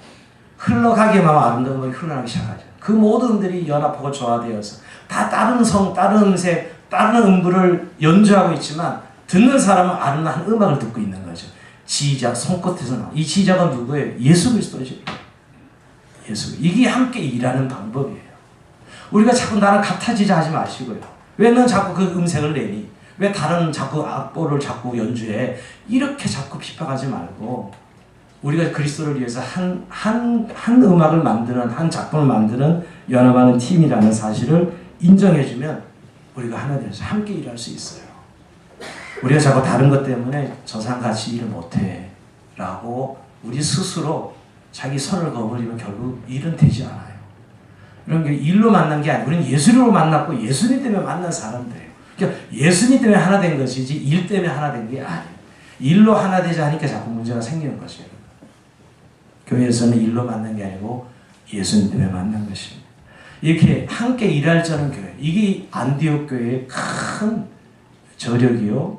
흘러가기만 하면 아름다운 음악이 흘러나기 시작하죠. 그 모든 음들이 연합하고 조화되어서 다 다른 성, 다른 음색, 다른 음부를 연주하고 있지만 듣는 사람은 아름다운 음악을 듣고 있는 거죠. 지휘자 손끝에서 나와. 이 지휘자가 누구예요? 예수 그리스도죠. 예수. 이게 함께 일하는 방법이에요. 우리가 자꾸 나랑 같아지자 하지 마시고요. 왜 넌 자꾸 그 음색을 내니? 왜 다른 자꾸 악보를 자꾸 연주해? 이렇게 자꾸 핍박하지 말고 우리가 그리스도를 위해서 한 음악을 만드는, 한 작품을 만드는 연합하는 팀이라는 사실을 인정해주면 우리가 하나 되어서 함께 일할 수 있어요. 우리가 자꾸 다른 것 때문에 저 사람 같이 일을 못해 라고 우리 스스로 자기 선을 거부리면 결국 일은 되지 않아요. 이런 게 일로 만난 게 아니고 우리는 예수님으로 만났고 예수님 때문에 만난 사람들이에요. 그러니까 예수님 때문에 하나 된 것이지 일 때문에 하나 된 게 아니에요. 일로 하나 되자 하니까 자꾸 문제가 생기는 것이에요. 교회에서는 일로 만난 게 아니고 예수님 때문에 만난 것입니다. 이렇게 함께 일할 자는 교회. 이게 안디옥 교회의 큰 저력이요.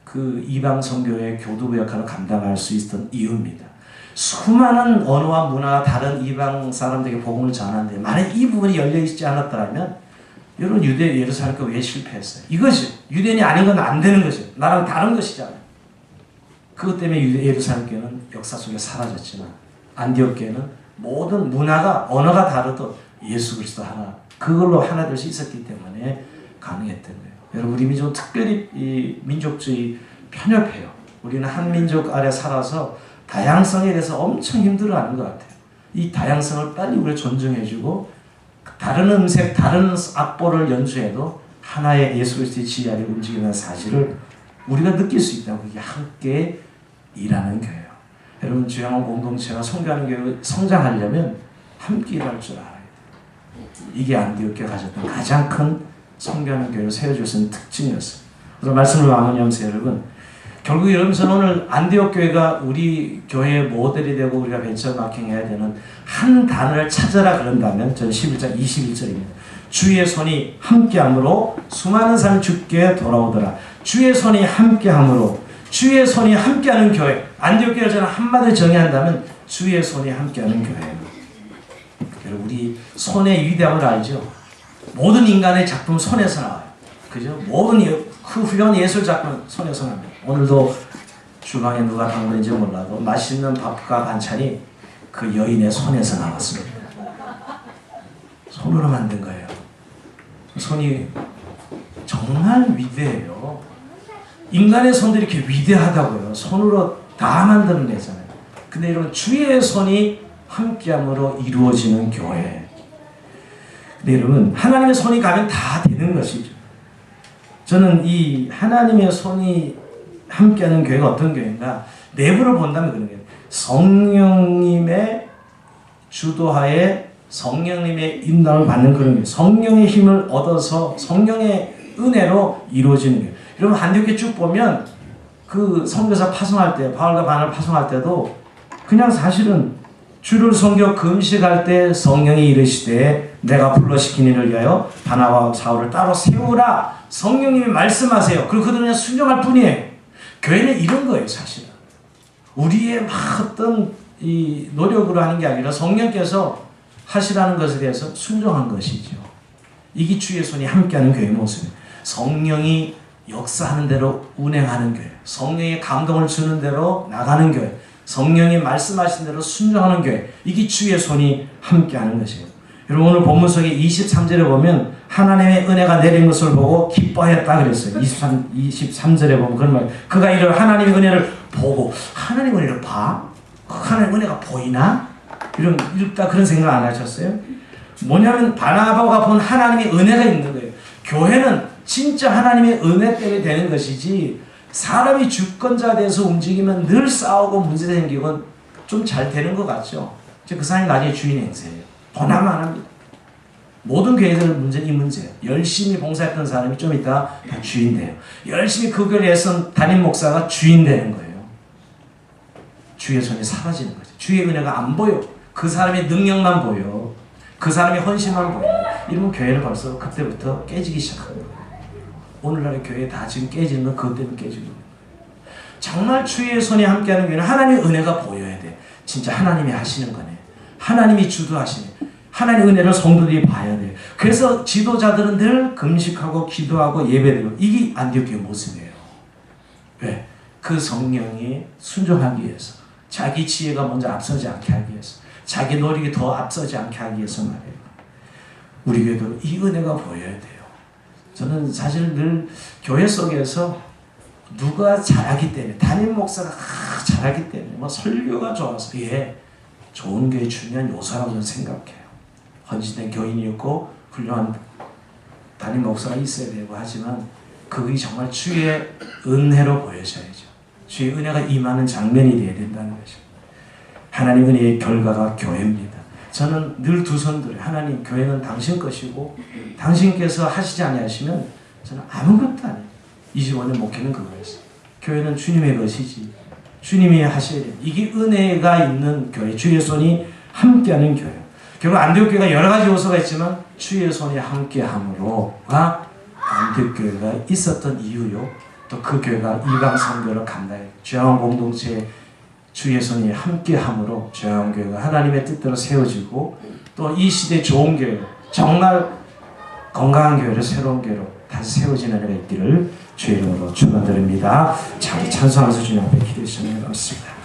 그 이방 선교의 교두부 역할을 감당할 수 있었던 이유입니다. 수많은 언어와 문화가 다른 이방 사람들에게 복음을 전하는데 만약 이 부분이 열려있지 않았더라면 여러분 유대 예루살렘 교회 왜 실패했어요? 이것이 유대인이 아닌 건 안 되는 거죠. 나랑 다른 것이잖아요. 그것 때문에 유대 예루살렘 교회는 역사 속에 사라졌지만 안디옥 교회는 모든 문화가 언어가 다르도 예수 그리스도 하나 그걸로 하나 될 수 있었기 때문에 가능했던 거예요. 여러분 우리 민족은 특별히 이 민족주의 편협해요. 우리는 한 민족 아래 살아서 다양성에 대해서 엄청 힘들어하는 것 같아요. 이 다양성을 빨리 우리가 존중해주고 다른 음색, 다른 악보를 연주해도 하나의 예수 그리스도의 지혜 아래 움직이는 사실을 우리가 느낄 수 있다고 그게 함께 일하는 교회예요. 여러분 주양원 공동체가 선교하는 교회가 성장하려면 함께 일할 줄 알아야 돼요. 이게 안디옥 교회가 가졌던 가장 큰 선교하는 교회를 세워줄 수 있는 특징이었어요. 그래서 말씀을 마무리하면서 여러분 결국 여러분 오늘 안디옥 교회가 우리 교회의 모델이 되고 우리가 벤처마킹해야 되는 한 단어를 찾아라 그런다면 저는 11장 21절입니다. 주의 손이 함께함으로 수많은 사람이 주께 돌아오더라. 주의 손이 함께함으로 주의 손이 함께하는 교회. 안디옥 교회를 저는 한마디로 정의한다면 주의 손이 함께하는 교회예요. 여러분 우리 손의 위대함을 알죠? 모든 인간의 작품 손에서 나와요. 그죠? 모든 그 훌륭한 예술 작품 손에서 나옵니다. 오늘도 주방에 누가 담그는지 몰라도 맛있는 밥과 반찬이 그 여인의 손에서 나왔습니다. 손으로 만든 거예요. 손이 정말 위대해요. 인간의 손들이 이렇게 위대하다고요. 손으로 다 만들어내잖아요. 근데 여러분 주의 손이 함께함으로 이루어지는 교회. 근데 여러분 하나님의 손이 가면 다 되는 것이죠. 저는 이 하나님의 손이 함께하는 교회가 어떤 교회인가 내부를 본다면 그런 거예요. 성령님의 주도하에 성령님의 인도를 받는 그런 거예요. 성령의 힘을 얻어서 성령의 은혜로 이루어지는 거예요. 여러분 한디옥에 쭉 보면 그 선교사 파송할 때 바울과 바나바를 파송할 때도 그냥 사실은 주를 섬겨 금식할 때 성령이 이르시되 내가 불러시킨 이를 위하여 바나바와 사울을 따로 세우라. 성령님이 말씀하세요. 그리고 그들은 그냥 순종할 뿐이에요. 교회는 이런 거예요 사실은. 우리의 막 어떤 이 노력으로 하는 게 아니라 성령께서 하시라는 것에 대해서 순종한 것이죠. 이게 주의 손이 함께하는 교회의 모습이에요. 성령이 역사하는 대로 운행하는 교회, 성령이 감동을 주는 대로 나가는 교회, 성령이 말씀하신 대로 순종하는 교회, 이게 주의 손이 함께하는 것이에요. 여러분 오늘 본문 속에 23절에 보면 하나님의 은혜가 내린 것을 보고 기뻐하였다 그랬어요. 23절에 보면 그런 말, 그가 이를 하나님의 은혜를 보고, 하나님의 은혜를 봐? 하나님의 은혜가 보이나? 읽다 그런 생각 안 하셨어요? 뭐냐면 바나바가 본 하나님의 은혜가 있는 거예요. 교회는 진짜 하나님의 은혜 때문에 되는 것이지, 사람이 주권자 돼서 움직이면 늘 싸우고 문제 생기고 좀 잘 되는 것 같죠? 그 사람이 나중에 주인 행세예요. 보나만 합니다. 모든 교회들 문제는 이 문제예요. 열심히 봉사했던 사람이 좀 있다가 다 주인 돼요. 열심히 그 교회에 애쓴 담임 목사가 주인 되는 거예요. 주의 손이 사라지는 거죠. 주의 은혜가 안 보여. 그 사람의 능력만 보여. 그 사람의 헌신만 보여. 이러면 교회는 벌써 그때부터 깨지기 시작합니다. 오늘날의 교회 다 지금 깨지는 건 그것 때문에 깨지는 거예요. 정말 주의 손이 함께하는 교회는 하나님의 은혜가 보여야 돼. 진짜 하나님이 하시는 거네. 하나님이 주도하시네. 하나님의 은혜를 성도들이 봐야 돼요. 그래서 지도자들은 늘 금식하고 기도하고 예배드리고, 이게 안디옥 교회 모습이에요. 왜? 그 성령이 순종하기 위해서, 자기 지혜가 먼저 앞서지 않게 하기 위해서, 자기 노력이 더 앞서지 않게 하기 위해서 말이에요. 우리 교회도 이 은혜가 보여야 돼요. 저는 사실 늘 교회 속에서 누가 잘하기 때문에, 담임 목사가 잘하기 때문에, 뭐 설교가 좋아서, 좋은 교회 중요한 요소라고 저는 생각해요. 헌신된 교인이 있고 훌륭한 담임 목사가 있어야 되고 하지만, 그게 정말 주의 은혜로 보여져야죠. 주의 은혜가 임하는 장면이 되어야 된다는 것이죠. 하나님 은혜의 결과가 교회입니다. 저는 늘 두 손 들어요. 하나님, 교회는 당신 것이고 당신께서 하시지 아니하시면 저는 아무것도 안 해요. 25년 목회는 그거였어요. 교회는 주님의 것이지, 주님이 하셔야 돼요. 이게 은혜가 있는 교회, 주의 손이 함께하는 교회. 결국 안디옥 교회가 여러 가지 요소가 있지만 주의 손이 함께함으로가 안디옥 교회가 있었던 이유요. 또 그 교회가 이방 선교를 감당해 주양원 공동체에 주의 손이 함께함으로 주양원 교회가 하나님의 뜻대로 세워지고, 또 이 시대 좋은 교회, 정말 건강한 교회를 새로운 교회로 다시 세워지는 은혜가 있기를 주의 이름으로 축원드립니다. 찬송하면서 주님 앞에 기도해 주시면 고맙습니다.